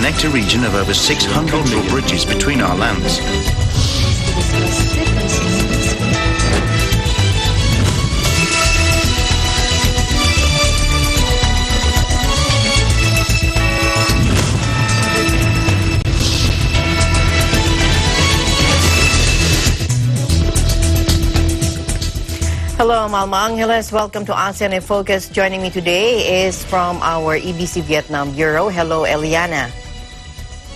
connect a region of over 600 metal bridges between our lands. Hello, Malma Angeles. Welcome to ASEAN in Focus. Joining me today is from our EBC Vietnam Bureau. Hello, Eliana.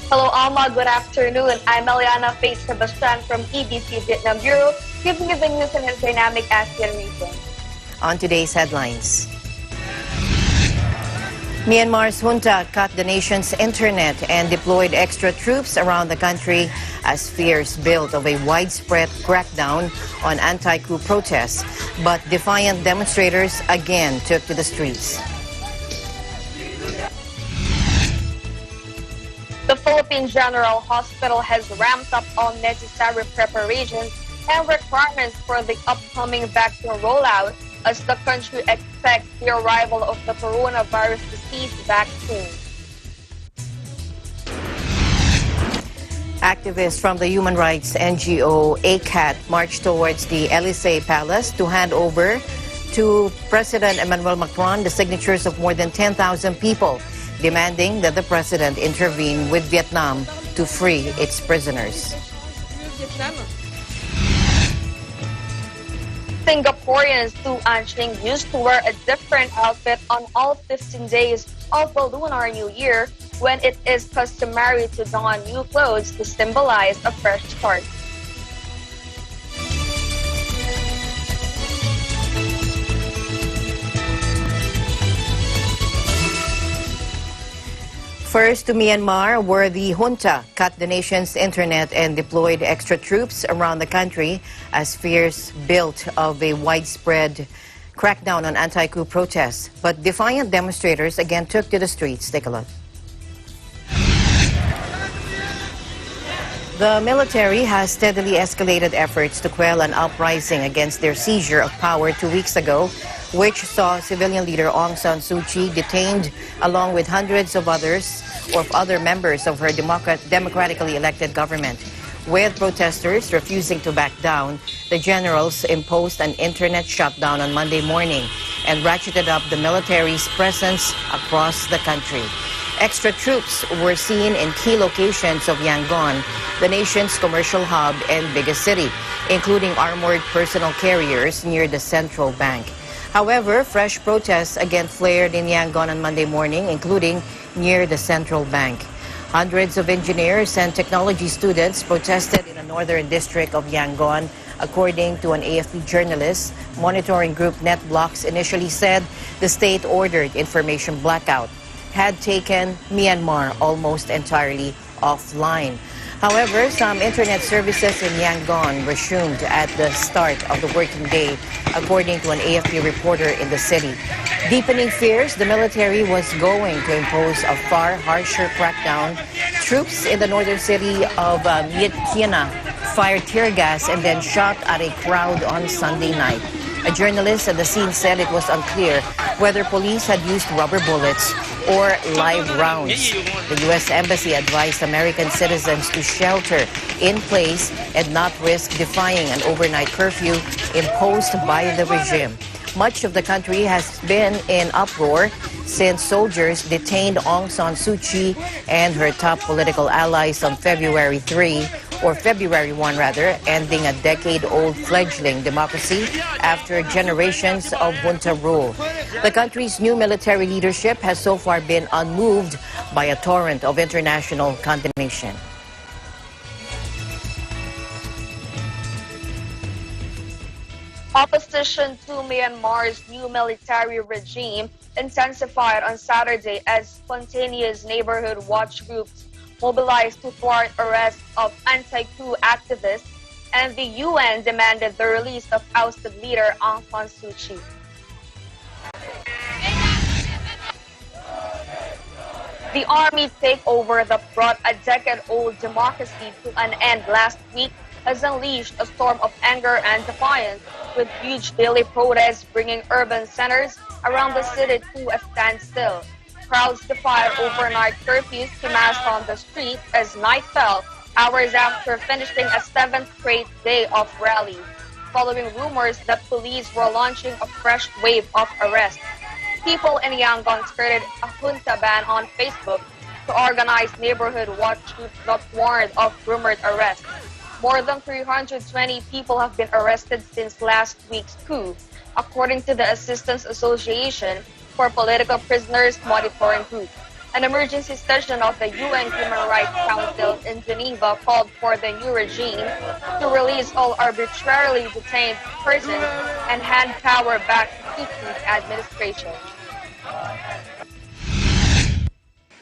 Hello, Alma. Good afternoon. I'm Eliana Faith Sebastian from EBC Vietnam Bureau, giving you the news in a dynamic ASEAN region. On today's headlines, Myanmar's junta cut the nation's internet and deployed extra troops around the country as fears built of a widespread crackdown on anti-coup protests. But defiant demonstrators again took to the streets. The Philippine General Hospital has ramped up all necessary preparations and requirements for the upcoming vaccine rollout as the country expects the arrival of the coronavirus disease vaccine. Activists from the human rights NGO ACAT marched towards the Élysée Palace to hand over to President Emmanuel Macron the signatures of more than 10,000 people, demanding that the president intervene with Vietnam to free its prisoners. Singaporeans Tu Anching used to wear a different outfit on all 15 days of the Lunar New Year, when it is customary to don new clothes to symbolize a fresh start. First to Myanmar, where the junta cut the nation's internet and deployed extra troops around the country as fears built of a widespread crackdown on anti-coup protests. But defiant demonstrators again took to the streets. Take a look. The military has steadily escalated efforts to quell an uprising against their seizure of power 2 weeks ago, which saw civilian leader Aung San Suu Kyi detained along with hundreds of other members of her democratically elected government. With protesters refusing to back down, the generals imposed an internet shutdown on Monday morning and ratcheted up the military's presence across the country. Extra troops were seen in key locations of Yangon, the nation's commercial hub and biggest city, including armored personal carriers near the central bank. However, fresh protests again flared in Yangon on Monday morning, including near the central bank. Hundreds of engineers and technology students protested in a northern district of Yangon, according to an AFP journalist. Monitoring group NetBlocks initially said the state-ordered information blackout had taken Myanmar almost entirely offline. However, some internet services in Yangon resumed at the start of the working day, according to an AFP reporter in the city. Deepening fears the military was going to impose a far harsher crackdown. Troops in the northern city of Myitkyina fired tear gas and then shot at a crowd on Sunday night. A journalist at the scene said it was unclear whether police had used rubber bullets or live rounds. The U.S. Embassy advised American citizens to shelter in place and not risk defying an overnight curfew imposed by the regime. Much of the country has been in uproar since soldiers detained Aung San Suu Kyi and her top political allies on February 1 rather, ending a decade-old fledgling democracy after generations of junta rule. The country's new military leadership has so far been unmoved by a torrent of international condemnation. Opposition to Myanmar's new military regime intensified on Saturday as spontaneous neighborhood watch groups mobilized to thwart arrests of anti-coup activists, and the UN demanded the release of ousted leader Aung San Suu Kyi. The army takeover that brought a decade-old democracy to an end last week has unleashed a storm of anger and defiance, with huge daily protests bringing urban centers around the city to a standstill. crowds defied overnight curfews to mass on the street as night fell, hours after finishing a 7th straight day of rallies, following rumors that police were launching a fresh wave of arrests. People in Yangon started a junta ban on Facebook to organize neighborhood watch groups that warned of rumored arrests. More than 320 people have been arrested since last week's coup, according to the Assistance Association for Political Prisoners Monitoring Group. An emergency session of the UN Human Rights Council in Geneva called for the new regime to release all arbitrarily detained persons and hand power back to Suchi's administration.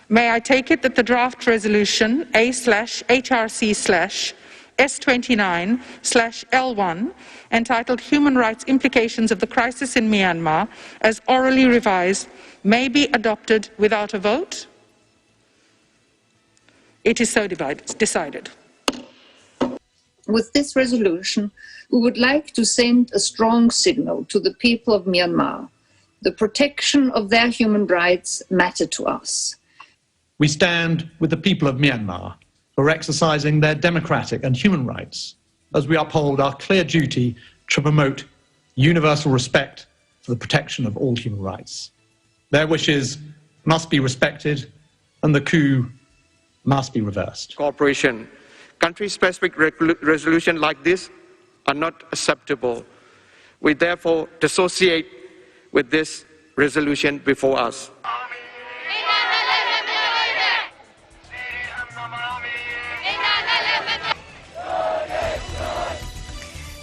May I take it that the draft resolution A/HRC/S29/L1 entitled Human Rights Implications of the Crisis in Myanmar as orally revised may be adopted without a vote? It is so decided. With this resolution, we would like to send a strong signal to the people of Myanmar. The protection of their human rights matter to us. We stand with the people of Myanmar for exercising their democratic and human rights as we uphold our clear duty to promote universal respect for the protection of all human rights. Their wishes must be respected and the coup must be reversed. Cooperation. Country-specific resolutions like this are not acceptable. We therefore dissociate with this resolution before us.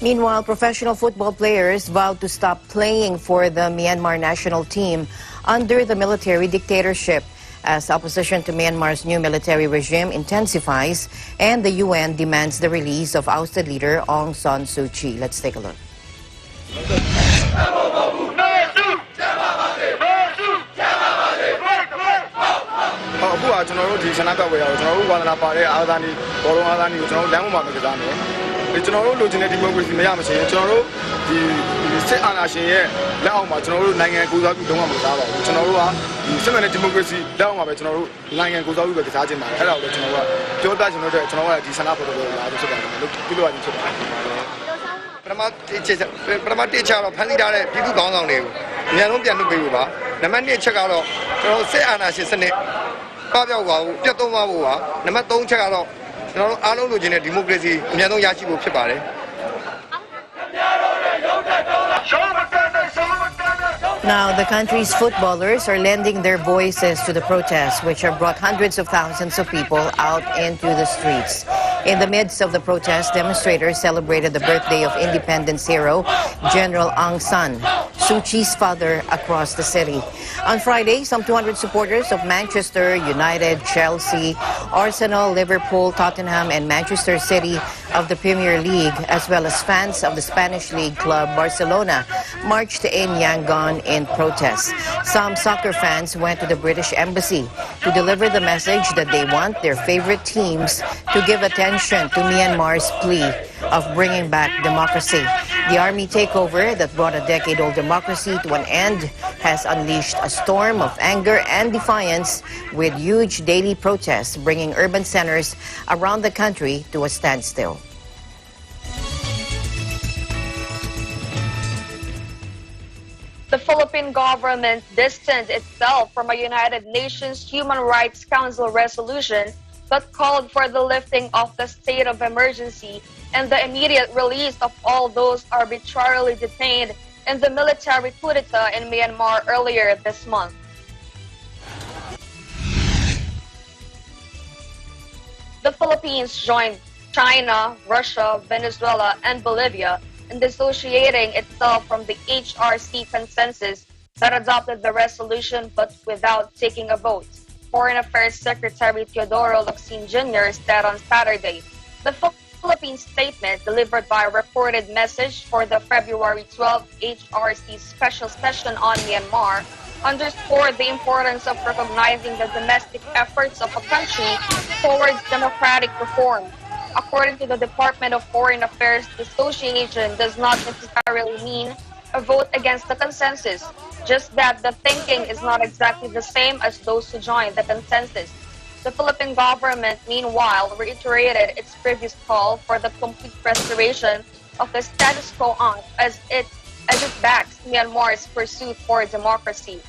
Meanwhile, professional football players vowed to stop playing for the Myanmar national team under the military dictatorship as opposition to Myanmar's new military regime intensifies and the UN demands the release of ousted leader Aung San Suu Kyi. Let's take a look. Now, the country's footballers are lending their voices to the protests, which have brought hundreds of thousands of people out into the streets. In the midst of the protest, demonstrators celebrated the birthday of independence hero General Aung San Suu Kyi's father across the city. On Friday, some 200 supporters of Manchester United, Chelsea, Arsenal, Liverpool, Tottenham, and Manchester City of the Premier League, as well as fans of the Spanish league club Barcelona, marched in Yangon in protest. Some soccer fans went to the British Embassy to deliver the message that they want their favorite teams to give attention to Myanmar's plea of bringing back democracy. The army takeover that brought a decade-old democracy to an end has unleashed a storm of anger and defiance, with huge daily protests bringing urban centers around the country to a standstill. The Philippine government distanced itself from a United Nations Human Rights Council resolution that called for the lifting of the state of emergency and the immediate release of all those arbitrarily detained in the military coup d'etat in Myanmar earlier this month. The Philippines joined China, Russia, Venezuela, and Bolivia in dissociating itself from the HRC consensus that adopted the resolution but without taking a vote. Foreign Affairs Secretary Teodoro Locsin Jr. said on Saturday, the Philippines statement delivered by a recorded message for the February 12 HRC special session on Myanmar underscored the importance of recognizing the domestic efforts of a country towards democratic reform. According to the Department of Foreign Affairs, dissociation does not necessarily mean a vote against the consensus. just that the thinking is not exactly the same as those who joined the consensus. The Philippine government, meanwhile, reiterated its previous call for the complete restoration of the status quo as it backs Myanmar's pursuit for democracy.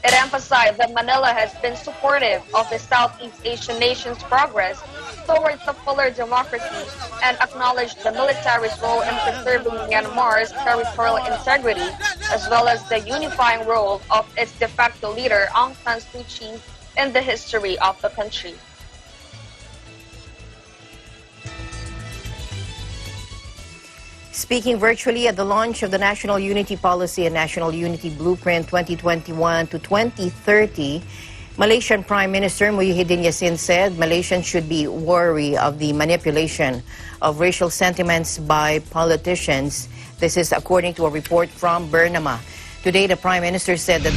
It emphasized that Manila has been supportive of the Southeast Asian nation's progress towards a fuller democracy and acknowledged the military's role in preserving Myanmar's territorial integrity, as well as the unifying role of its de facto leader Aung San Suu Kyi in the history of the country. Speaking virtually at the launch of the National Unity Policy and National Unity Blueprint 2021 to 2030, Malaysian Prime Minister Muhyiddin Yassin said Malaysians should be wary of the manipulation of racial sentiments by politicians. This is according to a report from Bernama. Today, the Prime Minister said that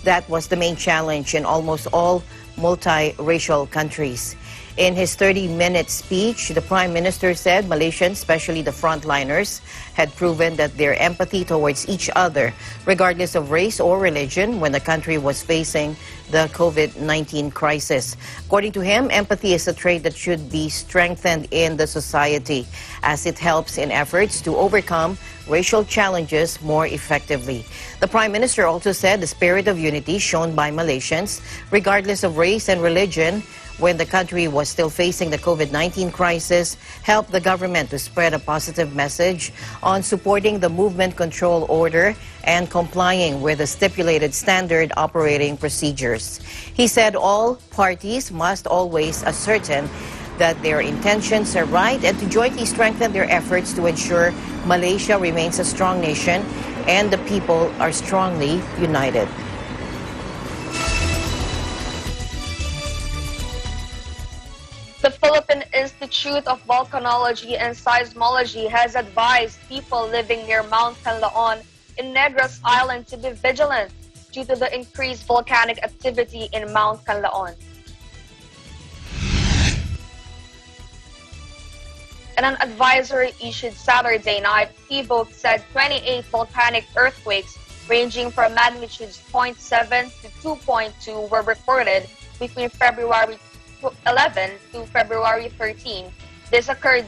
that was the main challenge in almost all multiracial countries. In his 30-minute speech, the Prime Minister said Malaysians, especially the frontliners, had proven that their empathy towards each other, regardless of race or religion, when the country was facing the COVID-19 crisis. According to him, empathy is a trait that should be strengthened in the society as it helps in efforts to overcome racial challenges more effectively. The Prime Minister also said the spirit of unity shown by Malaysians, regardless of race and religion, when the country was still facing the COVID-19 crisis, helped the government to spread a positive message on supporting the movement control order and complying with the stipulated standard operating procedures. He said all parties must always ascertain that their intentions are right and to jointly strengthen their efforts to ensure Malaysia remains a strong nation and the people are strongly united. The Philippine Institute of Volcanology and Seismology has advised people living near Mount Canlaon in Negros Island to be vigilant due to the increased volcanic activity in Mount Canlaon. In an advisory issued Saturday night, PVOC said 28 volcanic earthquakes ranging from magnitudes 0.7 to 2.2 were recorded between February 11 to February 13. This occurred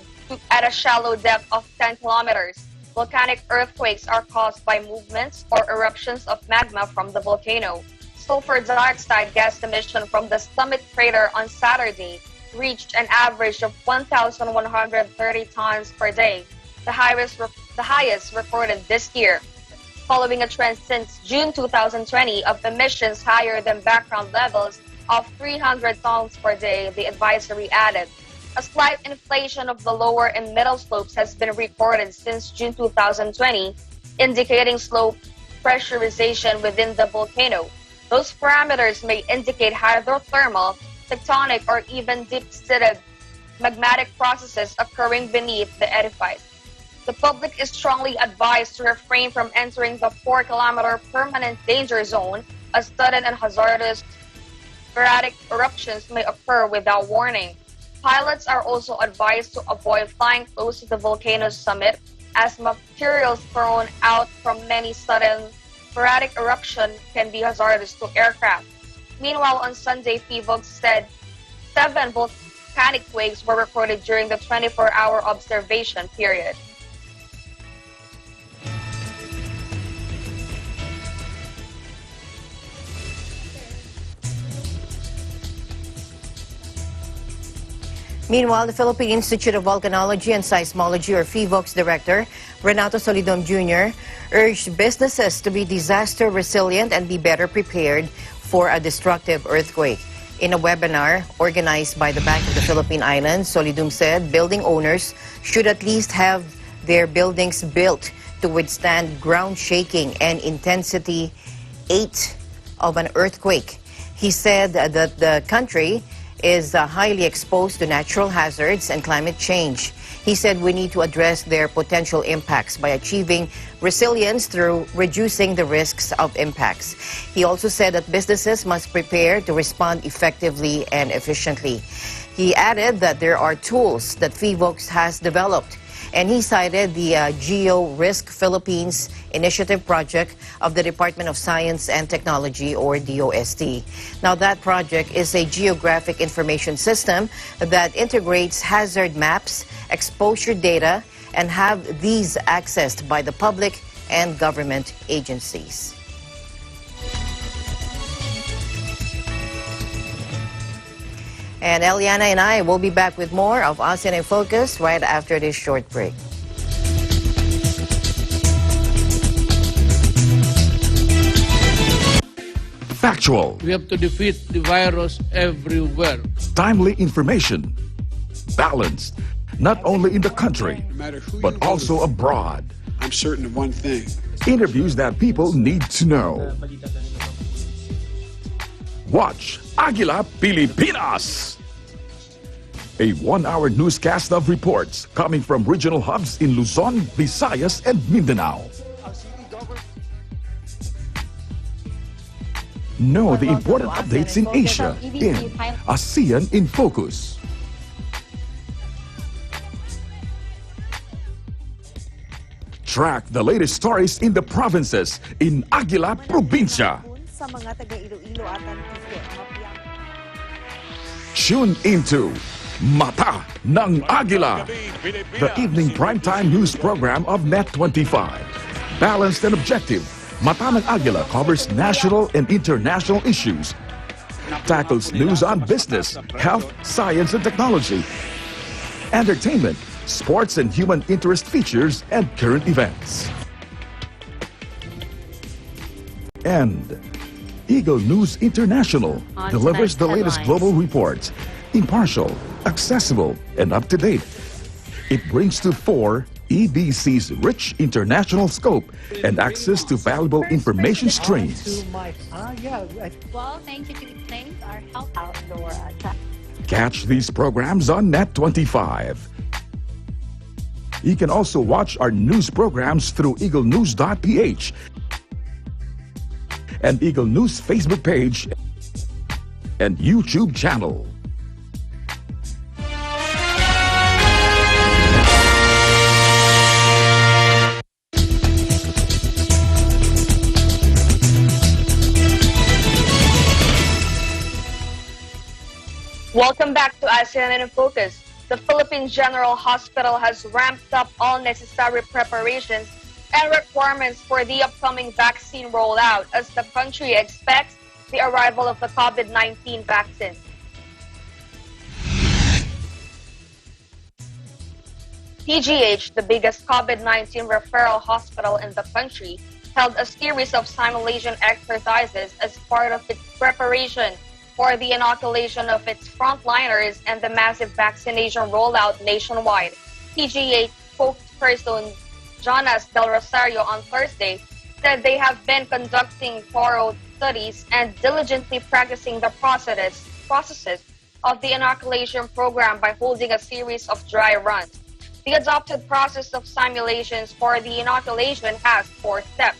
at a shallow depth of 10 kilometers. Volcanic earthquakes are caused by movements or eruptions of magma from the volcano. Sulfur dioxide gas emission from the summit crater on Saturday reached an average of 1,130 tons per day, the highest recorded this year, following a trend since June 2020 of emissions higher than background levels of 300 tons per day, the advisory added. A slight inflation of the lower and middle slopes has been recorded since June 2020, indicating slow pressurization within the volcano. Those parameters may indicate hydrothermal, tectonic, or even deep-seated magmatic processes occurring beneath the edifice. The public is strongly advised to refrain from entering the 4-kilometer permanent danger zone as sudden and hazardous sporadic eruptions may occur without warning. Pilots are also advised to avoid flying close to the volcano's summit as materials thrown out from many sudden sporadic eruptions can be hazardous to aircraft. Meanwhile, on Sunday, PVOC said 7 volcanic quakes were recorded during the 24-hour observation period. Meanwhile, the Philippine Institute of Volcanology and Seismology, or PHIVOLC's director, Renato Solidum Jr., urged businesses to be disaster resilient and be better prepared for a destructive earthquake. In a webinar organized by the Bank of the Philippine Islands, Solidum said building owners should at least have their buildings built to withstand ground shaking and intensity 8 of an earthquake. He said that the country is highly exposed to natural hazards and climate change. He said we need to address their potential impacts by achieving resilience through reducing the risks of impacts. He also said that businesses must prepare to respond effectively and efficiently. He added that there are tools that PHIVOLC has developed And he cited the Geo-Risk Philippines Initiative Project of the Department of Science and Technology, or DOST. Now, that project is a geographic information system that integrates hazard maps, exposure data, and have these accessed by the public and government agencies. And Eliana and I will be back with more of ASEAN in Focus right after this short break. Factual. We have to defeat the virus everywhere. Timely information. Balanced, not only in the country, but also abroad. I'm certain of one thing. Interviews that people need to know. Watch Aguila Pilipinas, a one-hour newscast of reports coming from regional hubs in Luzon, Visayas, and Mindanao. Know the important updates in Asia in ASEAN in Focus. Track the latest stories in the provinces in Aguila Provincia. Tune into Mata ng Agila, the evening primetime news program of Net25. Balanced and objective, Mata ng Agila covers national and international issues, tackles news on business, health, science and technology, entertainment, sports and human interest features, and current events. And Eagle News International delivers the latest global reports, impartial, accessible, and up-to-date. It brings to fore EBC's rich international scope and access to valuable information streams. Well, thank you to explain our help outdoor. Catch these programs on Net25. You can also watch our news programs through eaglenews.ph and Eagle News Facebook page and YouTube channel. Welcome back to ASEAN in Focus. The Philippine General Hospital has ramped up all necessary preparations and requirements for the upcoming vaccine rollout as the country expects the arrival of the COVID-19 vaccine. PGH, the biggest COVID-19 referral hospital in the country, held a series of simulation exercises as part of its preparation for the inoculation of its frontliners and the massive vaccination rollout nationwide. PGH spokesperson Jonas Del Rosario on Thursday said they have been conducting thorough studies and diligently practicing the processes of the inoculation program by holding a series of dry runs. The adopted process of simulations for the inoculation has 4 steps.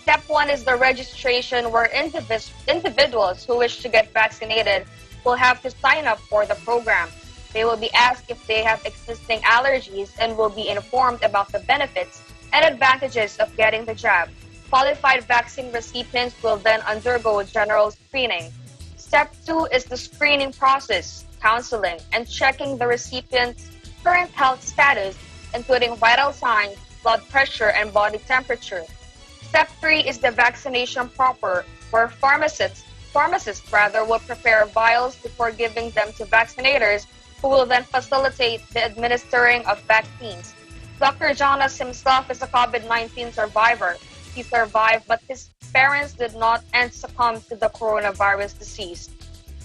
Step 1 is the registration, where individuals who wish to get vaccinated will have to sign up for the program. They will be asked if they have existing allergies and will be informed about the benefits and advantages of getting the jab. Qualified vaccine recipients will then undergo general screening. Step 2 is the screening process, counseling, and checking the recipient's current health status, including vital signs, blood pressure, and body temperature. Step 3 is the vaccination proper, where pharmacists will prepare vials before giving them to vaccinators, who will then facilitate the administering of vaccines. Dr. Jonas himself is a COVID-19 survivor. He survived, but his parents did not and succumbed to the coronavirus disease.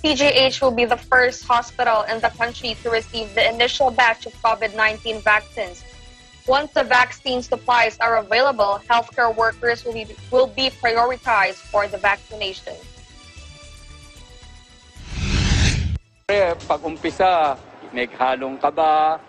PGH will be the first hospital in the country to receive the initial batch of COVID-19 vaccines. Once the vaccine supplies are available, healthcare workers will be prioritized for the vaccination. Pag-umpisa, may halong kaba,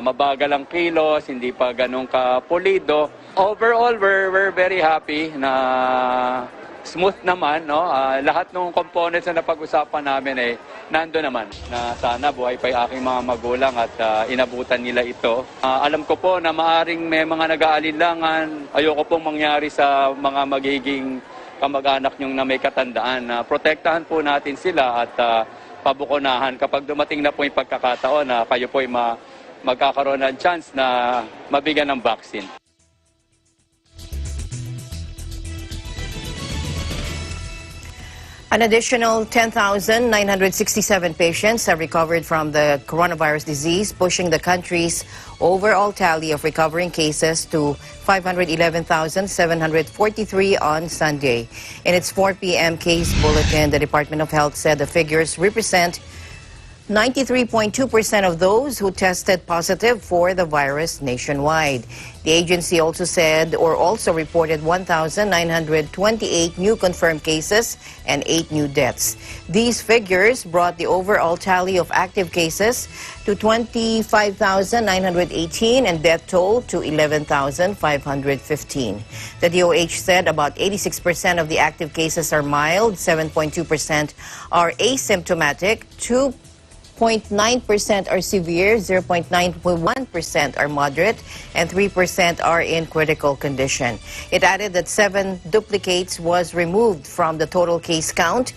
mabagal ang kilos, hindi pa ganun ka pulido. Overall, we're very happy na smooth naman, no? Lahat ng components na napag-usapan namin ay nando naman na sana buhay pa yung aking mga magulang at inabutan nila ito. Alam ko po na maaring may mga nag-aalinlangan. Ayoko pong mangyari sa mga magiging kamag-anak nyong na may katandaan. Protektahan po natin sila at pabukunahan kapag dumating na po yung pagkakataon na kayo po ay magkakaroon ng chance na mabigyan ng vaccine. An additional 10,967 patients have recovered from the coronavirus disease, pushing the country's overall tally of recovering cases to 511,743 on Sunday. In its 4 p.m. case bulletin, the Department of Health said the figures represent 93.2% of those who tested positive for the virus nationwide. The agency also reported 1,928 new confirmed cases and 8 new deaths. These figures brought the overall tally of active cases to 25,918 and death toll to 11,515. The DOH said about 86% of the active cases are mild, 7.2% are asymptomatic, 2.9% are severe, 0.91% are moderate, and 3% are in critical condition. It added that 7 duplicates was removed from the total case count,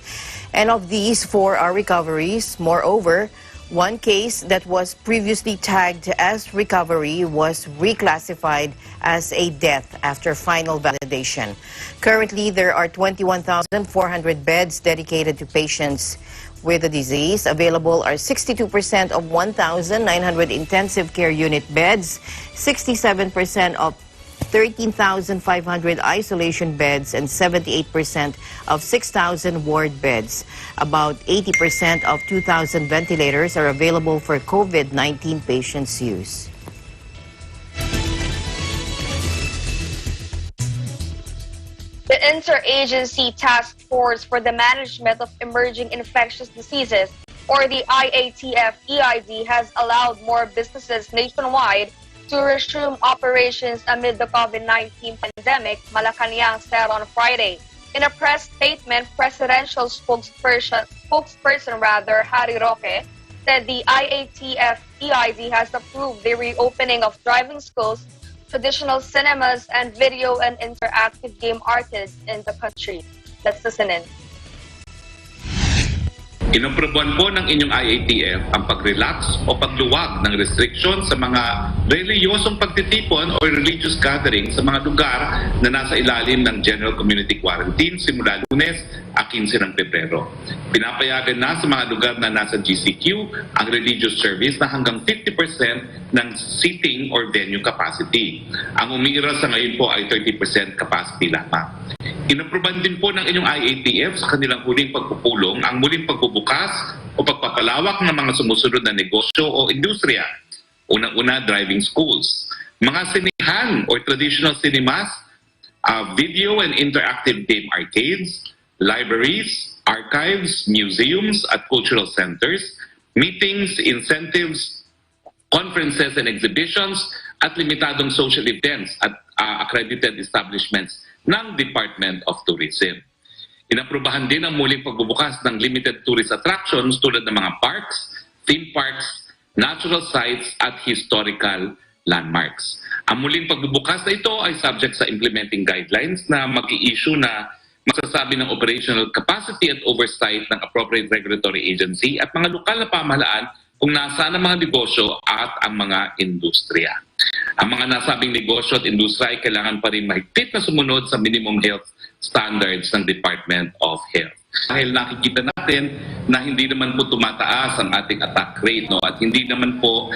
and of these, 4 are recoveries. Moreover, 1 case that was previously tagged as recovery was reclassified as a death after final validation. Currently, there are 21,400 beds dedicated to patients with the disease. Available are 62% of 1,900 intensive care unit beds, 67% of 13,500 isolation beds, and 78% of 6,000 ward beds. About 80% of 2,000 ventilators are available for COVID-19 patients' use. The Interagency Task Force for the Management of Emerging Infectious Diseases, or the IATF-EID, has allowed more businesses nationwide to resume operations amid the COVID-19 pandemic, Malacanang said on Friday. In a press statement, presidential spokesperson Harry Roque said the IATF-EID has approved the reopening of driving schools, traditional cinemas, and video and interactive game arcades in the country. Let's listen in. Inaprubuhan po ng inyong IATF ang pag-relax o pagluwag ng restriction sa mga reliyosong pagtitipon o religious gathering sa mga lugar na nasa ilalim ng General Community Quarantine simula Lunes, 15 ng Pebrero. Pinapayagan na sa mga lugar na nasa GCQ ang religious service na hanggang 50% ng seating or venue capacity. Ang umiiral sa ngayon po ay 30% capacity lamang. Inapruban din po ng inyong IATF sa kanilang huling pagpupulong ang muling pagbubukas o pagpapalawak ng mga sumusunod na negosyo o industriya. Unang-una, driving schools. Mga sinihan o traditional cinemas, video and interactive game arcades, libraries, archives, museums at cultural centers, meetings, incentives, conferences and exhibitions, at limitadong social events at accredited establishments ng Department of Tourism. Inaprubahan din ang muling pagbubukas ng limited tourist attractions tulad ng mga parks, theme parks, natural sites at historical landmarks. Ang muling pagbubukas na ito ay subject sa implementing guidelines na mag-i-issue na magsasabi ng operational capacity at oversight ng appropriate regulatory agency at mga lokal na pamahalaan kung nasaan ang mga negosyo at ang mga industriya. Ang mga nasabing negosyo at industriya ay kailangan pa rin mahigpit na sumunod sa minimum health standards ng Department of Health. Dahil nakikita natin na hindi naman po tumataas ang ating attack rate, no? At hindi naman po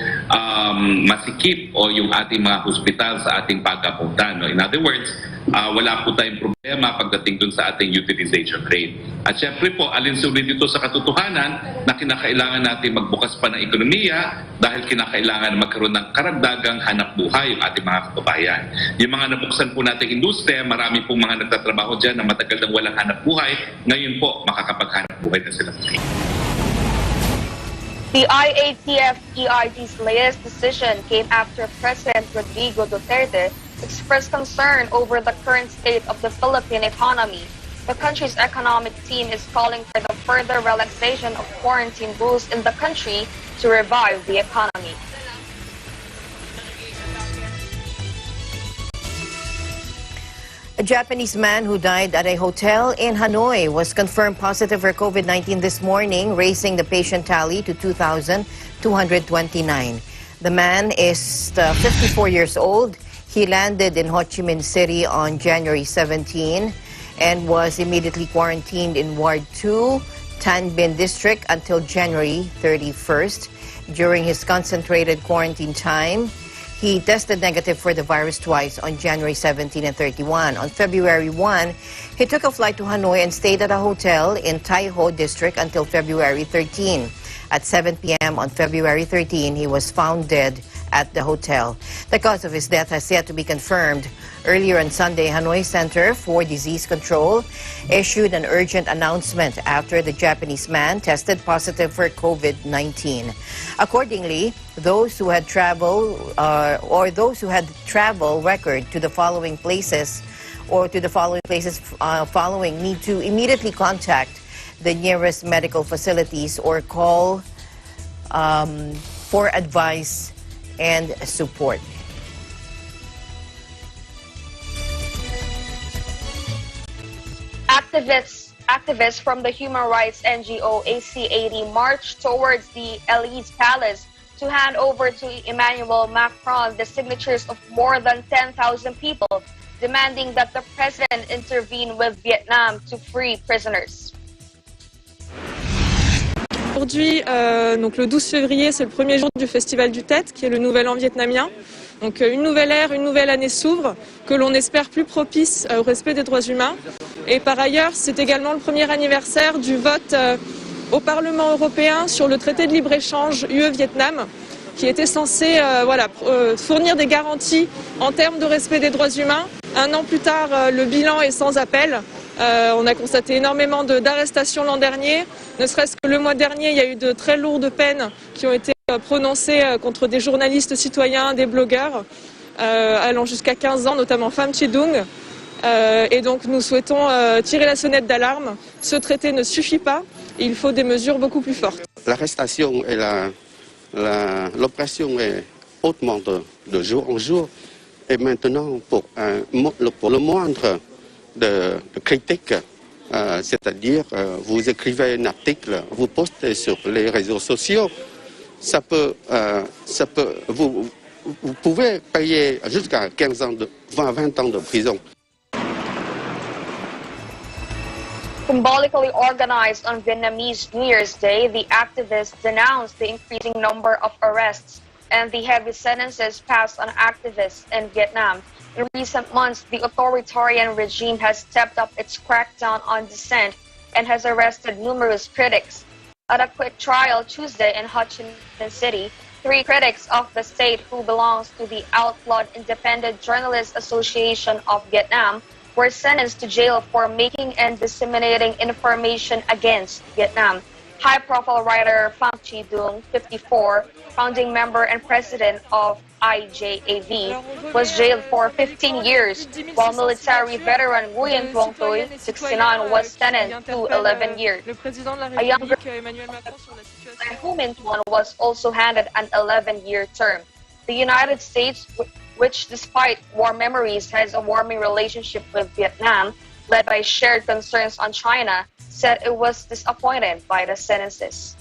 masikip o yung ating mga hospital sa ating pagkapuntan. No? In other words, wala po tayong problema pagdating dun sa ating utilization rate. At syempre po, alinsunod dito sa katotohanan na kinakailangan natin magbukas pa ng ekonomiya dahil kinakailangan magkaroon ng karagdagang hanap buhay yung ating mga kababayan. Yung mga nabuksan po nating industriya, marami pong mga nagtatrabaho dyan na matagal nang walang hanap buhay, ngayon po makakapaghanap buhay na sila. The IATF-EID's latest decision came after President Rodrigo Duterte expressed concern over the current state of the Philippine economy. The country's economic team is calling for the further relaxation of quarantine rules in the country to revive the economy. A Japanese man who died at a hotel in Hanoi was confirmed positive for COVID-19 this morning, raising the patient tally to 2,229. The man is 54 years old. He landed in Ho Chi Minh City on January 17 and was immediately quarantined in Ward 2, Tan Binh District until January 31st. During his concentrated quarantine time, he tested negative for the virus twice on January 17 and 31. On February 1, he took a flight to Hanoi and stayed at a hotel in Tai Ho District until February 13. At 7 p.m. on February 13, he was found dead at the hotel. The cause of his death has yet to be confirmed. Earlier on Sunday, Hanoi Center for Disease Control issued an urgent announcement after the Japanese man tested positive for COVID-19. Accordingly, those who had travel record to the following places following need to immediately contact the nearest medical facilities or call for advice and support. Activists from the human rights NGO ACAD marched towards the Elysee Palace to hand over to Emmanuel Macron the signatures of more than 10,000 people demanding that the president intervene with Vietnam to free prisoners. Aujourd'hui, donc le 12 février, c'est le premier jour du Festival du Tet, qui est le Nouvel An vietnamien. Donc une nouvelle ère, une nouvelle année s'ouvre, que l'on espère plus propice au respect des droits humains. Et par ailleurs, c'est également le premier anniversaire du vote au Parlement européen sur le traité de libre-échange UE-Vietnam, qui était censé fournir des garanties en termes de respect des droits humains. Un an plus tard, le bilan est sans appel. On a constaté énormément d'arrestations l'an dernier. Ne serait-ce que le mois dernier, il y a eu de très lourdes peines qui ont été prononcées contre des journalistes citoyens, des blogueurs, allant jusqu'à 15 ans, notamment Pham Chi Dung. Et donc nous souhaitons tirer la sonnette d'alarme. Ce traité ne suffit pas. Il faut des mesures beaucoup plus fortes. L'arrestation et l'oppression est hautement de jour en jour. Et maintenant, pour le moindre de critique, c'est-à-dire vous écrivez un article, vous postez sur les réseaux sociaux, vous pouvez payer jusqu'à 15 ans, 20 ans de prison. Symbolically organized on Vietnamese New Year's Day, the activists denounced the increasing number of arrests and the heavy sentences passed on activists in Vietnam. In recent months, the authoritarian regime has stepped up its crackdown on dissent and has arrested numerous critics. At a quick trial Tuesday in Ho Chi Minh City, 3 critics of the state who belongs to the outlawed Independent Journalists Association of Vietnam were sentenced to jail for making and disseminating information against Vietnam. High-profile writer Pham Chi Dung, 54, founding member and president of IJAV, was jailed for 15 years, while military veteran Nguyen Tuong Tuy, 69, was sentenced to 11 years. A younger Hu Minh Tuan was also handed an 11-year term. The United States, which despite war memories has a warming relationship with Vietnam, led by shared concerns on China, said it was disappointed by the sentences.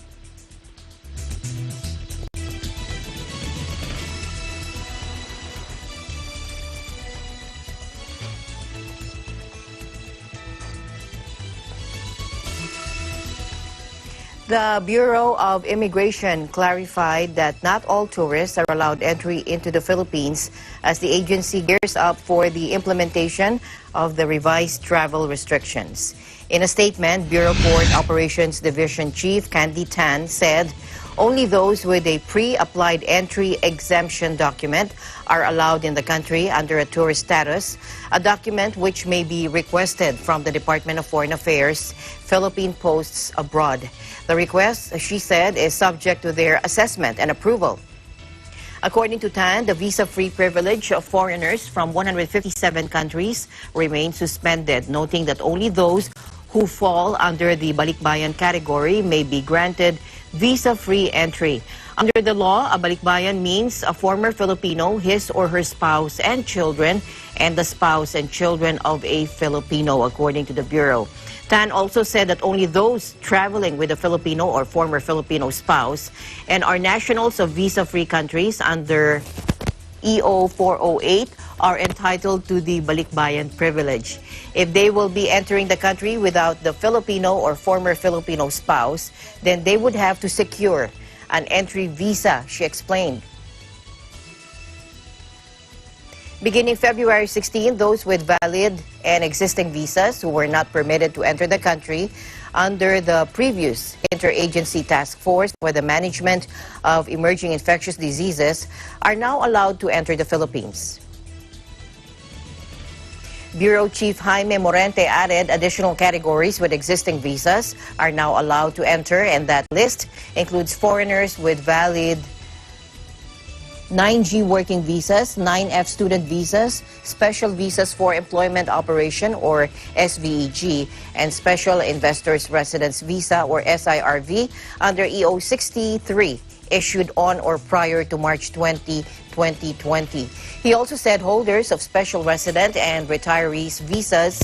The Bureau of Immigration clarified that not all tourists are allowed entry into the Philippines as the agency gears up for the implementation of the revised travel restrictions. In a statement, Bureau Port Operations Division Chief Candy Tan said only those with a pre-applied entry exemption document are allowed in the country under a tourist status, a document which may be requested from the Department of Foreign Affairs, Philippine Posts Abroad. The request, she said, is subject to their assessment and approval. According to TAN, the visa-free privilege of foreigners from 157 countries remains suspended, noting that only those who fall under the balikbayan category may be granted visa-free entry. Under the law, a balikbayan means a former Filipino, his or her spouse and children, and the spouse and children of a Filipino, according to the Bureau. TAN also said that only those traveling with a Filipino or former Filipino spouse and are nationals of visa-free countries under EO 408 are entitled to the balikbayan privilege. If they will be entering the country without the Filipino or former Filipino spouse, then they would have to secure an entry visa, she explained. Beginning February 16, those with valid and existing visas who were not permitted to enter the country under the previous Interagency Task Force for the Management of Emerging Infectious Diseases are now allowed to enter the Philippines. Bureau Chief Jaime Morente added additional categories with existing visas are now allowed to enter, and that list includes foreigners with valid 9G working visas, 9F student visas, special visas for employment operation or SVEG, and special investors residence visa or SIRV under EO 63 issued on or prior to March 20, 2020. He also said holders of special resident and retirees visas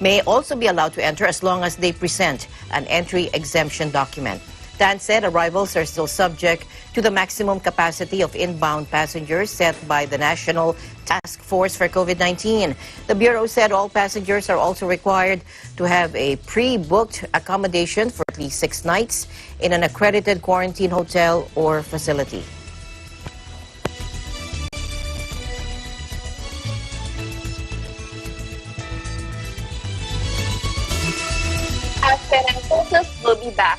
may also be allowed to enter as long as they present an entry exemption document. TAN said arrivals are still subject to the maximum capacity of inbound passengers set by the National Task Force for COVID-19. The Bureau said all passengers are also required to have a pre-booked accommodation for at least 6 nights in an accredited quarantine hotel or facility. ASEAN and Focus will be back.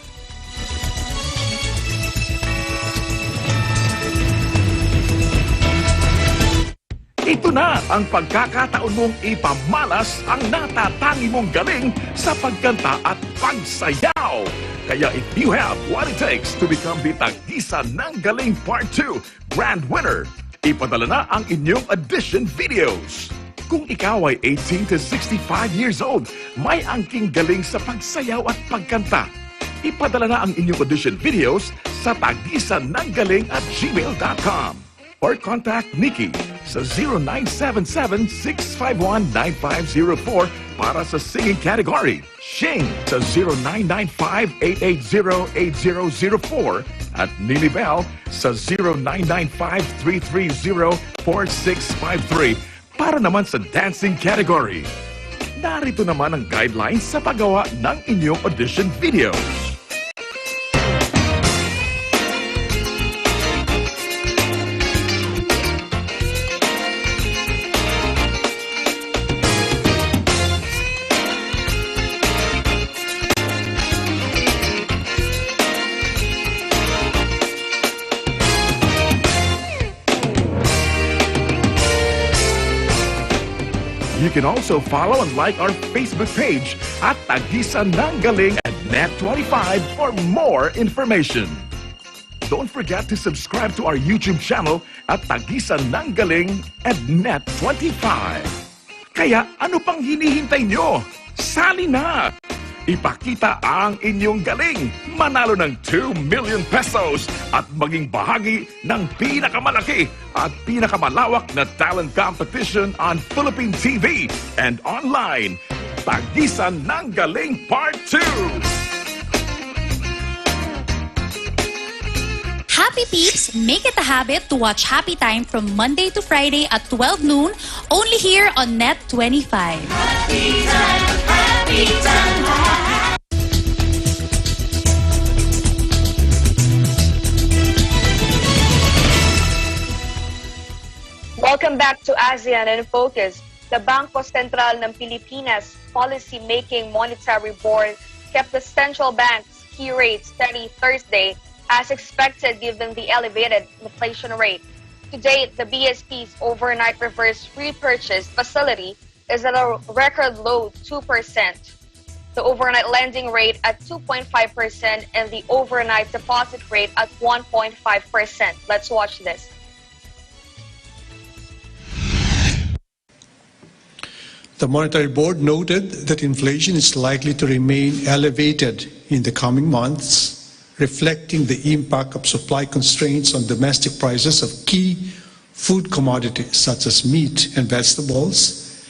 Ito na ang pagkakataon mong ipamalas ang natatangi mong galing sa pagkanta at pagsayaw. Kaya if you have what it takes to become the Tag-Isa ng Galing Part 2 Grand Winner, ipadala na ang inyong audition videos. Kung ikaw ay 18 to 65 years old, may angking galing sa pagsayaw at pagkanta, ipadala na ang inyong audition videos sa tagisananggaling@gmail.com or contact Nikki sa 0977-651-9504 para sa singing category, Shing sa 0995-880-8004 at Nilibel sa 0995-330-4653 para naman sa dancing category. Narito naman ang guidelines sa paggawa ng inyong audition videos. You can also follow and like our Facebook page at Tag-Isa ng Galing at Net25 for more information. Don't forget to subscribe to our YouTube channel at Tag-Isa ng Galing at Net25. Kaya ano pang hinihintay nyo? Sali na! Ipakita ang inyong galing, manalo ng 2 million pesos at maging bahagi ng pinakamalaki at pinakamalawak na talent competition on Philippine TV and online. Tag-Isa ng Galing Part 2! Happy peeps, make it a habit to watch Happy Time from Monday to Friday at 12 noon, only here on Net25. Happy Time, Happy Time. Welcome back to ASEAN in Focus. The Bangko Sentral ng Pilipinas Policy Making Monetary Board kept the central bank's key rate steady Thursday as expected given the elevated inflation rate. To date, the BSP's overnight reverse repurchase facility is at a record low 2%. The overnight lending rate at 2.5% and the overnight deposit rate at 1.5%. Let's watch this. The Monetary Board noted that inflation is likely to remain elevated in the coming months, reflecting the impact of supply constraints on domestic prices of key food commodities such as meat and vegetables,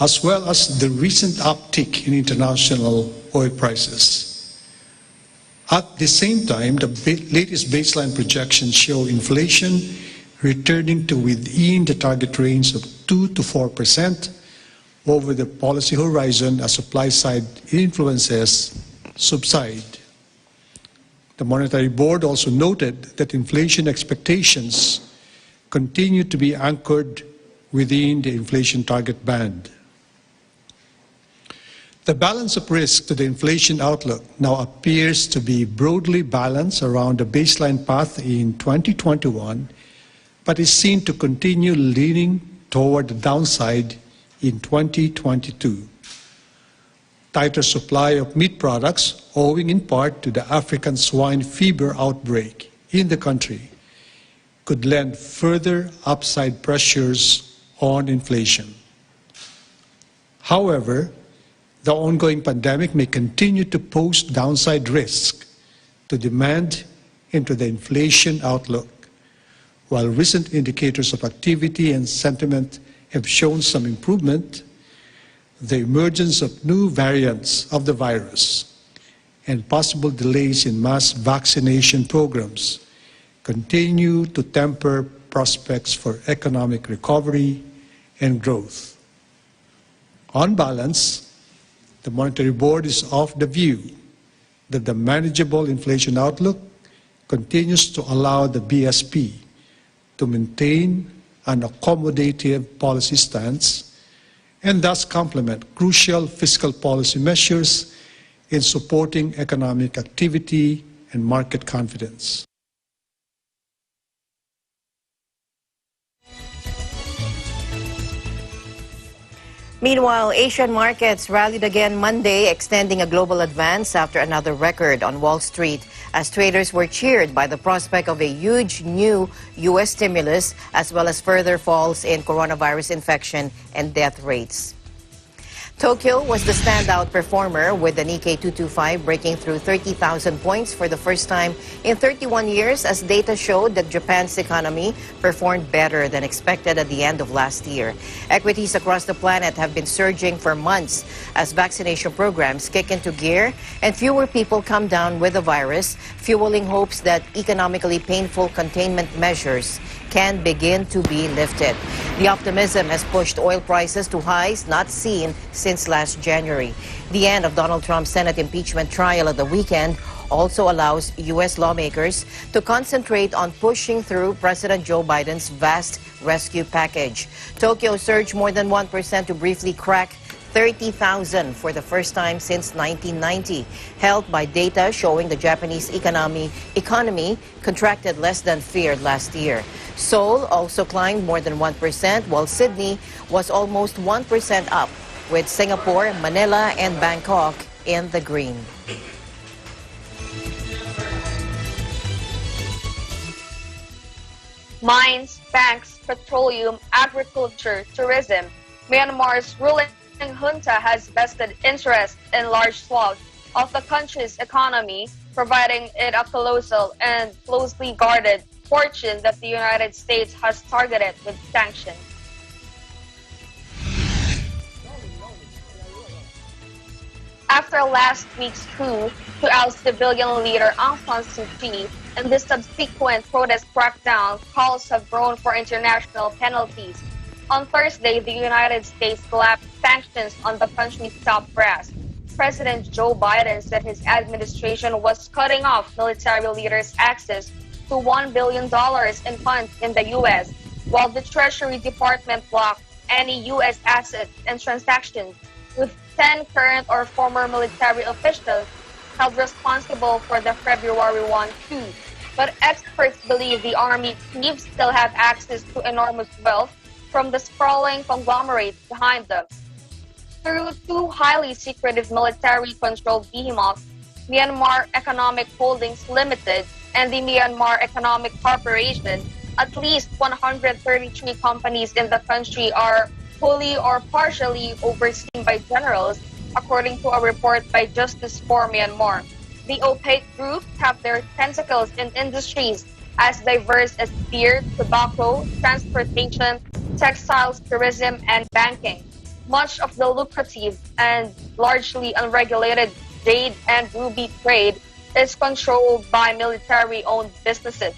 as well as the recent uptick in international oil prices. At the same time, the latest baseline projections show inflation returning to within the target range of 2 to 4% over the policy horizon as supply-side influences subside. The Monetary Board also noted that inflation expectations continue to be anchored within the inflation target band. The balance of risk to the inflation outlook now appears to be broadly balanced around the baseline path in 2021, but is seen to continue leaning toward the downside in 2022. Tighter supply of meat products, owing in part to the African swine fever outbreak in the country, could lend further upside pressures on inflation. However, the ongoing pandemic may continue to pose downside risk to demand and to the inflation outlook. While recent indicators of activity and sentiment have shown some improvement, the emergence of new variants of the virus and possible delays in mass vaccination programs continue to temper prospects for economic recovery and growth. On balance, the Monetary Board is of the view that the manageable inflation outlook continues to allow the BSP to maintain an accommodative policy stance and thus complement crucial fiscal policy measures in supporting economic activity and market confidence. Meanwhile, Asian markets rallied again Monday, extending a global advance after another record on Wall Street, as traders were cheered by the prospect of a huge new U.S. stimulus, as well as further falls in coronavirus infection and death rates. Tokyo was the standout performer, with the Nikkei 225 breaking through 30,000 points for the first time in 31 years, as data showed that Japan's economy performed better than expected at the end of last year. Equities across the planet have been surging for months as vaccination programs kick into gear and fewer people come down with the virus, fueling hopes that economically painful containment measures can begin to be lifted. The optimism has pushed oil prices to highs not seen since last January. The end of Donald Trump's Senate impeachment trial at the weekend also allows U.S. lawmakers to concentrate on pushing through President Joe Biden's vast rescue package. Tokyo surged more than 1% to briefly crack 30,000 for the first time since 1990, helped by data showing the Japanese economy contracted less than feared last year. Seoul also climbed more than 1%, while Sydney was almost 1% up, with Singapore, Manila, and Bangkok in the green. Mines, banks, petroleum, agriculture, tourism. Myanmar's ruling junta has vested interest in large swaths of the country's economy, providing it a colossal and closely guarded fortune that the United States has targeted with sanctions. After last week's coup to oust civilian leader Aung San Suu Kyi and the subsequent protest crackdown, calls have grown for international penalties. On Thursday, the United States slapped sanctions on the country's top brass. President Joe Biden said his administration was cutting off military leaders' access to $1 billion in funds in the U.S., while the Treasury Department blocked any U.S. assets and transactions, with 10 current or former military officials held responsible for the February 1 coup. But experts believe the Army chiefs still have access to enormous wealth from the sprawling conglomerate behind them. Through two highly secretive military-controlled behemoths, Myanmar Economic Holdings Limited and the Myanmar Economic Corporation, at least 133 companies in the country are fully or partially overseen by generals, according to a report by Justice for Myanmar. The opaque groups have their tentacles in industries as diverse as beer, tobacco, transportation, textiles, tourism, and banking. Much of the lucrative and largely unregulated jade and ruby trade is controlled by military-owned businesses.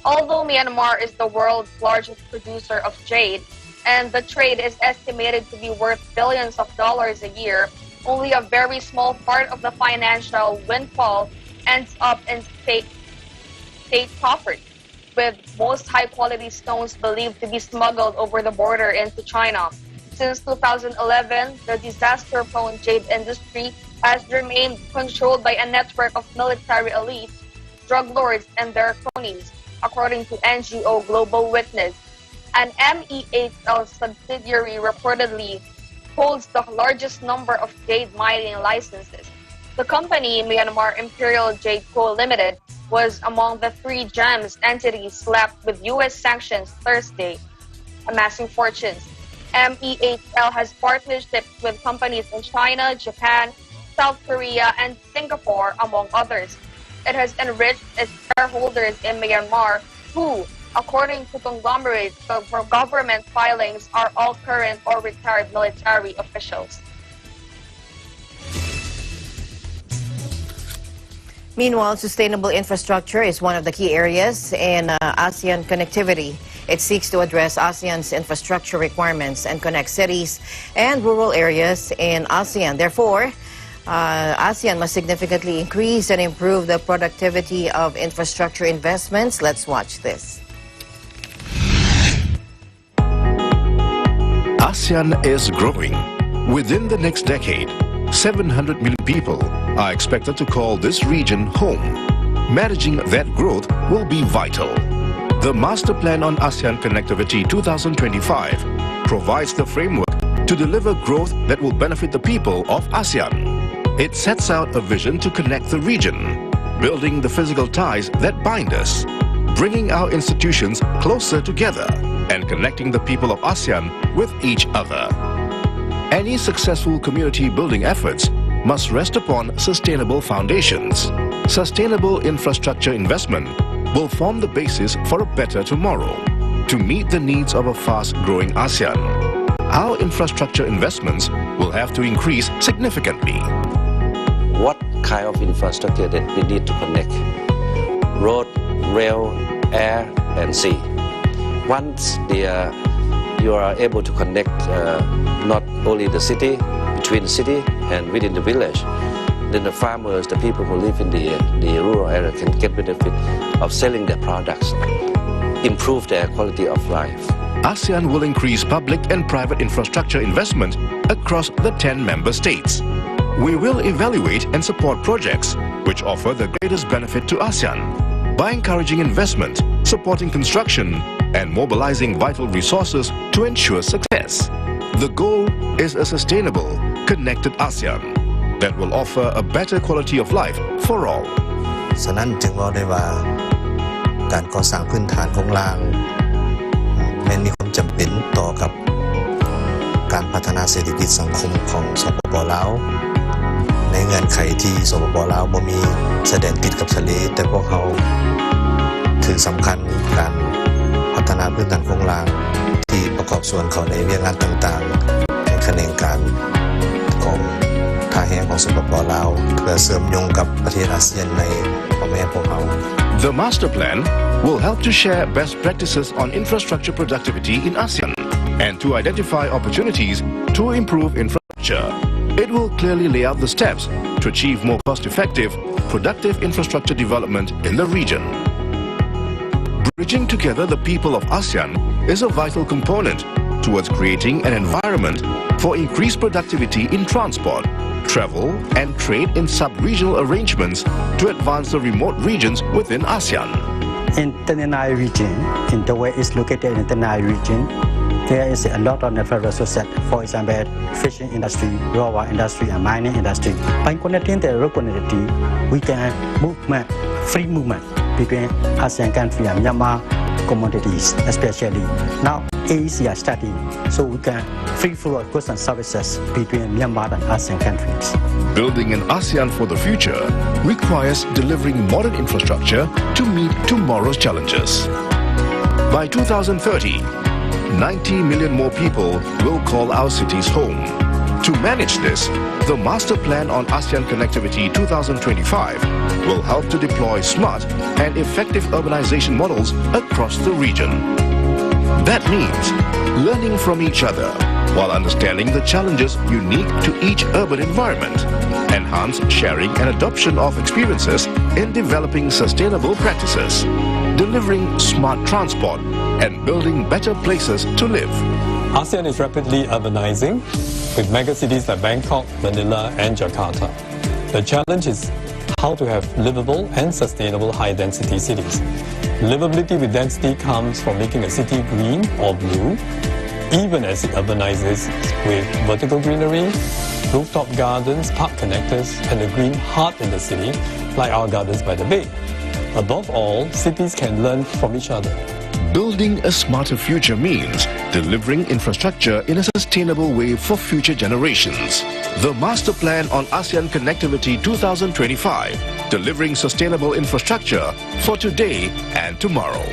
Although Myanmar is the world's largest producer of jade, and the trade is estimated to be worth billions of dollars a year, only a very small part of the financial windfall ends up in state coffers, with most high-quality stones believed to be smuggled over the border into China. Since 2011, the disaster-prone jade industry has remained controlled by a network of military elites, drug lords, and their cronies, according to NGO Global Witness. An MEHL subsidiary reportedly holds the largest number of jade mining licenses. The company, Myanmar Imperial Jade Co. Limited, was among the 3 gems entities slapped with U.S. sanctions Thursday, amassing fortunes. MEHL has partnerships with companies in China, Japan, South Korea, and Singapore, among others. It has enriched its shareholders in Myanmar, who, according to conglomerates from government filings, are all current or retired military officials. Meanwhile, sustainable infrastructure is one of the key areas in ASEAN connectivity. It seeks to address ASEAN's infrastructure requirements and connect cities and rural areas in ASEAN. Therefore, ASEAN must significantly increase and improve the productivity of infrastructure investments. Let's watch this. ASEAN is growing. Within the next decade, 700 million people are expected to call this region home. Managing that growth will be vital. The Master Plan on ASEAN Connectivity 2025 provides the framework to deliver growth that will benefit the people of ASEAN. It sets out a vision to connect the region, building the physical ties that bind us, bringing our institutions closer together, and connecting the people of ASEAN with each other. Any successful community building efforts must rest upon sustainable foundations. Sustainable infrastructure investment will form the basis for a better tomorrow to meet the needs of a fast-growing ASEAN. Our infrastructure investments will have to increase significantly. What kind of infrastructure that we need to connect? Road, rail, air, and sea. Once you are able to connect not only the city, between the city and within the village, then the farmers, the people who live in the rural area can get benefit of selling their products, improve their quality of life. ASEAN will increase public and private infrastructure investment across the 10 member states. We will evaluate and support projects which offer the greatest benefit to ASEAN by encouraging investment, supporting construction, and mobilizing vital resources to ensure success. The goal is a sustainable, connected ASEAN that will offer a better quality of life for all. ฉะนั้นจึงว่าได้ว่าการก่อสร้างพื้นฐานของรางแม้นมีความจำเป็นต่อกับการพัฒนาเศรษฐกิจสังคมของสปป.ลาวในเงื่อนไขที่สปป.ลาวบ่มีชายแดนติดกับทะเลแต่พวกเขาถือสำคัญการพัฒนาพื้นฐานของรางที่ประกอบส่วนเขาในเรื่องงานต่างๆในแขนงการของท่าแหของสปป.ลาวเพื่อเสริมโยงกับประเทศอาเซียนในพ่อแม่พวกเขา The Master Plan will help to share best practices on infrastructure productivity in ASEAN and to identify opportunities to improve infrastructure. It will clearly lay out the steps to achieve more cost-effective, productive infrastructure development in the region. Bridging together the people of ASEAN is a vital component towards creating an environment for increased productivity in transport, travel, and trade in sub-regional arrangements to advance the remote regions within ASEAN. In the Nile region, in the way it's located in the Nile region, there is a lot of natural resources, for example, fishing industry, railway industry, and mining industry. By connecting the connectivity, we can free movement between ASEAN countries and Myanmar communities, especially. Now, Asia study, so we can free flow of goods and services between Myanmar and ASEAN countries. Building an ASEAN for the future requires delivering modern infrastructure to meet tomorrow's challenges. By 2030, 90 million more people will call our cities home. To manage this, the Master Plan on ASEAN Connectivity 2025 will help to deploy smart and effective urbanization models across the region. That means learning from each other while understanding the challenges unique to each urban environment, enhance sharing and adoption of experiences in developing sustainable practices, delivering smart transport, and building better places to live. ASEAN is rapidly urbanizing, with megacities like Bangkok, Manila, and Jakarta. The challenge is how to have livable and sustainable high-density cities. Livability with density comes from making a city green or blue, even as it urbanizes with vertical greenery, rooftop gardens, park connectors, and a green heart in the city, like our gardens by the bay. Above all, cities can learn from each other. Building a smarter future means delivering infrastructure in a sustainable way for future generations. The Master Plan on ASEAN Connectivity 2025, delivering sustainable infrastructure for today and tomorrow.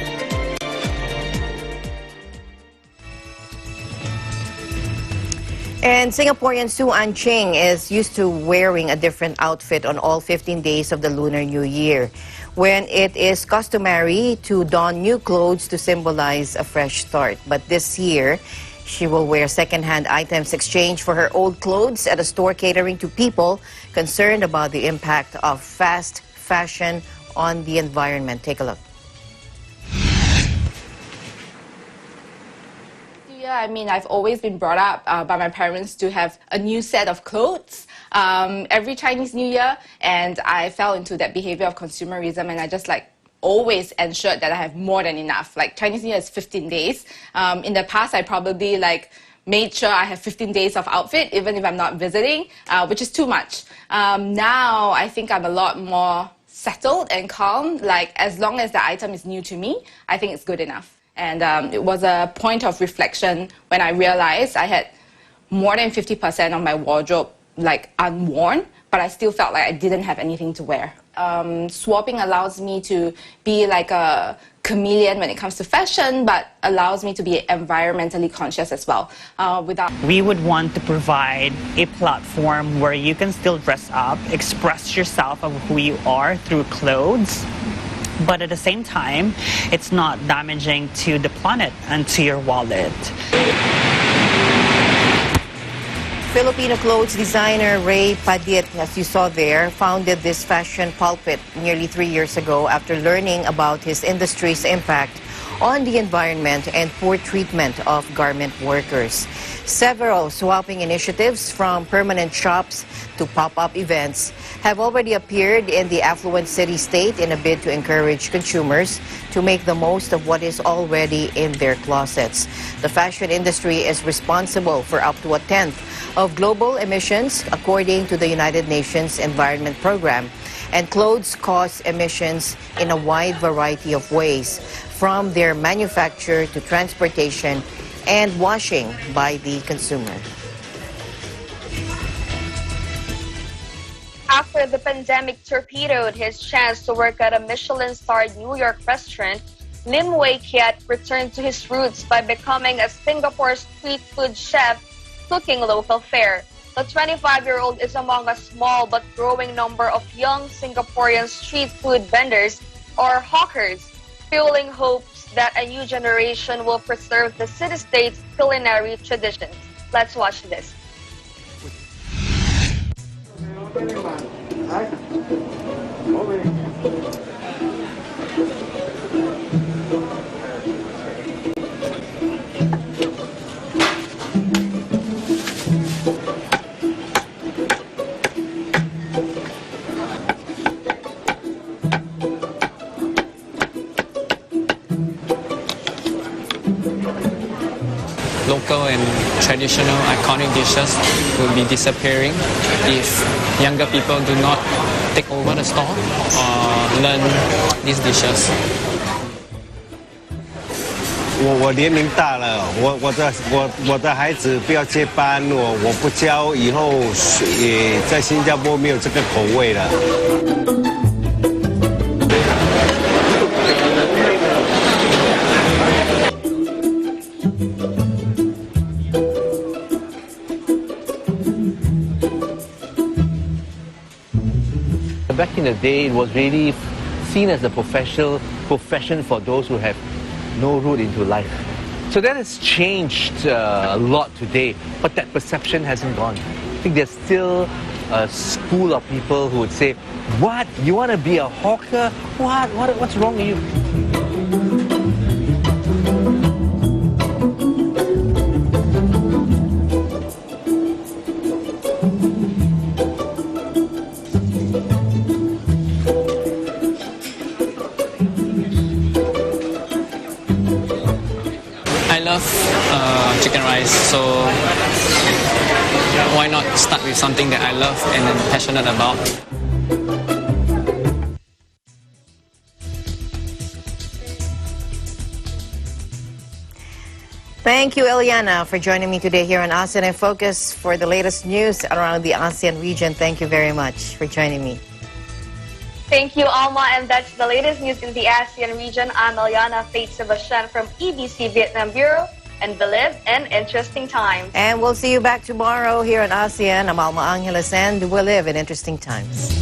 And Singaporean Su An Ching is used to wearing a different outfit on all 15 days of the Lunar New Year, when it is customary to don new clothes to symbolize a fresh start. But this year, she will wear second-hand items exchanged for her old clothes at a store catering to people concerned about the impact of fast fashion on the environment. Take a look. I mean, I've always been brought up by my parents to have a new set of clothes every Chinese New Year, and I fell into that behavior of consumerism, and I just always ensured that I have more than enough. Like Chinese New Year is 15 days. In the past, I probably made sure I have 15 days of outfit, even if I'm not visiting, which is too much. Now, I think I'm a lot more settled and calm. As long as the item is new to me, I think it's good enough. And it was a point of reflection when I realized I had more than 50% of my wardrobe unworn, but I still felt like I didn't have anything to wear. Swapping allows me to be like a chameleon when it comes to fashion, but allows me to be environmentally conscious as well. We would want to provide a platform where you can still dress up, express yourself of who you are through clothes, but at the same time, it's not damaging to the planet and to your wallet. Filipino clothes designer Ray Padit, as you saw there, founded this fashion pulpit nearly 3 years ago after learning about his industry's impact on the environment and poor treatment of garment workers. Several swapping initiatives, from permanent shops to pop-up events, have already appeared in the affluent city-state in a bid to encourage consumers to make the most of what is already in their closets. The fashion industry is responsible for up to a tenth of global emissions, according to the United Nations Environment Program, and clothes cause emissions in a wide variety of ways, from their manufacture to transportation and washing by the consumer. After the pandemic torpedoed his chance to work at a Michelin-starred New York restaurant, Lim Wei Kiat returned to his roots by becoming a Singapore street food chef, cooking local fare. The 25-year-old is among a small but growing number of young Singaporean street food vendors, or hawkers, fueling hopes that a new generation will preserve the city-state's culinary traditions. Let's watch this. Local and traditional iconic dishes will be disappearing if younger people do not take over the store or learn these dishes. 我年龄大了，我的孩子不要接班，我不教，以后也在新加坡没有这个口味了。Back in the day, it was really seen as a profession for those who have no route into life. So that has changed a lot today, but that perception hasn't gone. I think there's still a school of people who would say, "What? You want to be a hawker? What's wrong with you?" I love chicken rice, so why not start with something that I love and I'm passionate about? Thank you, Eliana, for joining me today here on ASEAN in Focus for the latest news around the ASEAN region. Thank you very much for joining me. Thank you, Alma, and that's the latest news in the ASEAN region. I'm Eliana Faith Sebastian from EBC Vietnam Bureau, and we live in interesting times. And we'll see you back tomorrow here on ASEAN. I'm Alma Angeles, and we live in interesting times.